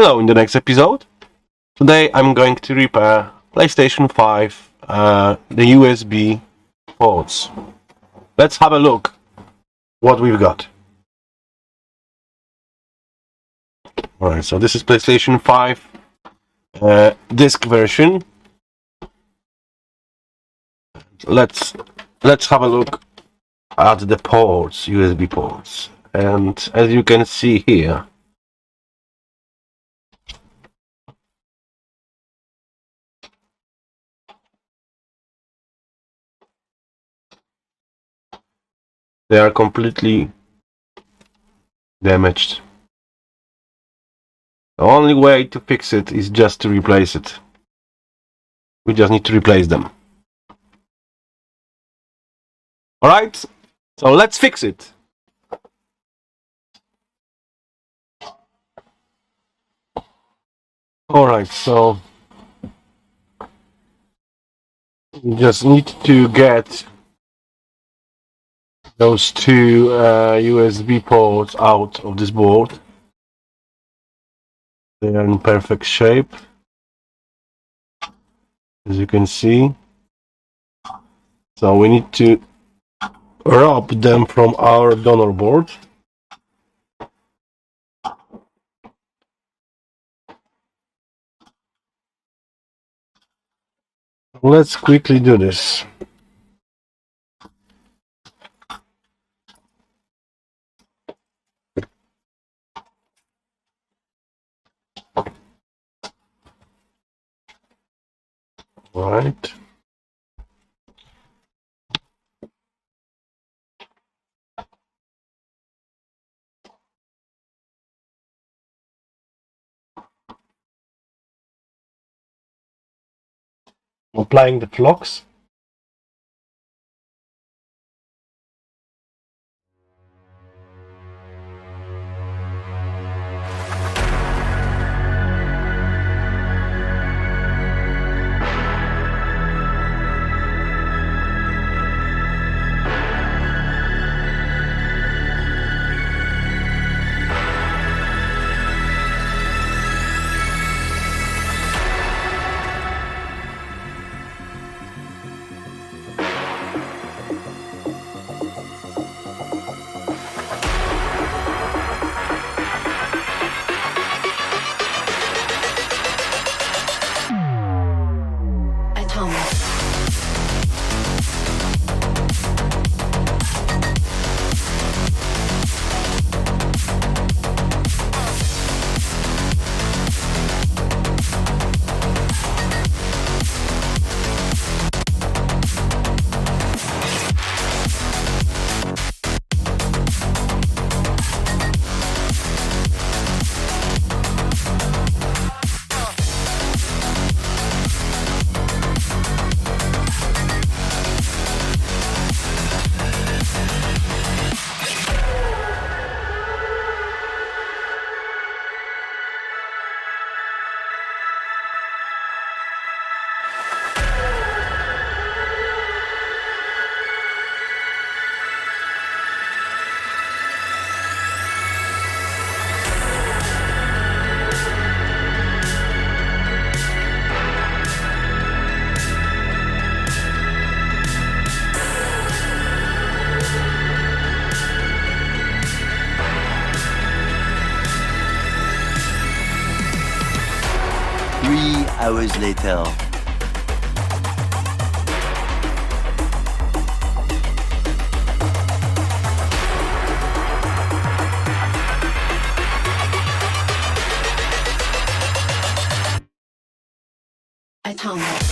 Hello, in the next episode. Today I'm going to repair PlayStation 5, the USB ports. Let's have a look what we've got. Alright, so this is PlayStation 5 disc version. Let's have a look at the ports, USB ports. And as you can see here, they are completely damaged. The only way to fix it is just to replace it. We just need to replace them. Alright, so let's fix it. Alright, so you just need to get those two USB ports out of this board. They are in perfect shape, as you can see. So we need to rob them from our donor board. Let's quickly do this. Right. Applying the flocks. Hours later. Atomic.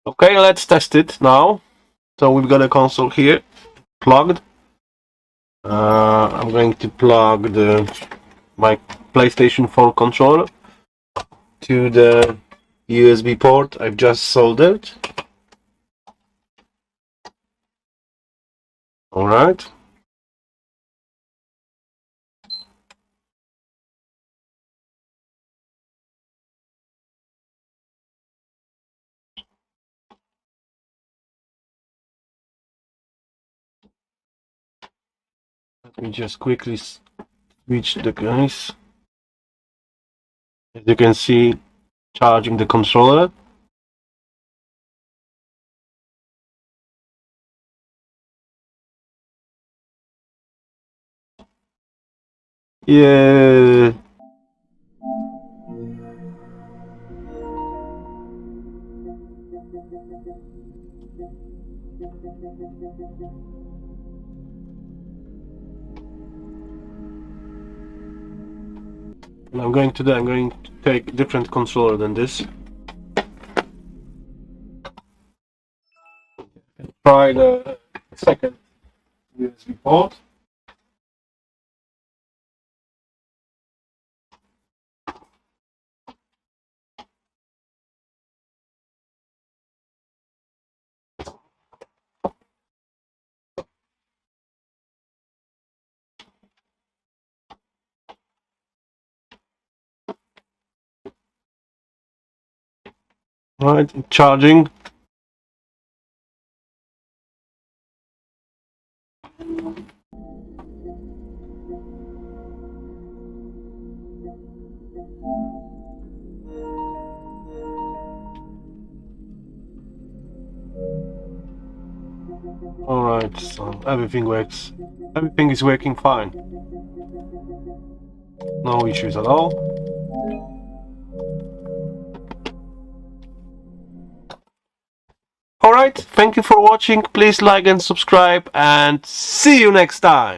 Okay, let's test it now. So we've got a console here plugged. I'm going to plug my PlayStation 4 controller to the USB port I've just soldered. All right. Let me just quickly switch the case. As you can see, charging the controller. Yeah. And I'm going to take a different controller than this. Try the second USB port. Right, charging. Alright, so everything works. Everything is working fine. No issues at all. Alright, thank you for watching. Please like and subscribe and see you next time.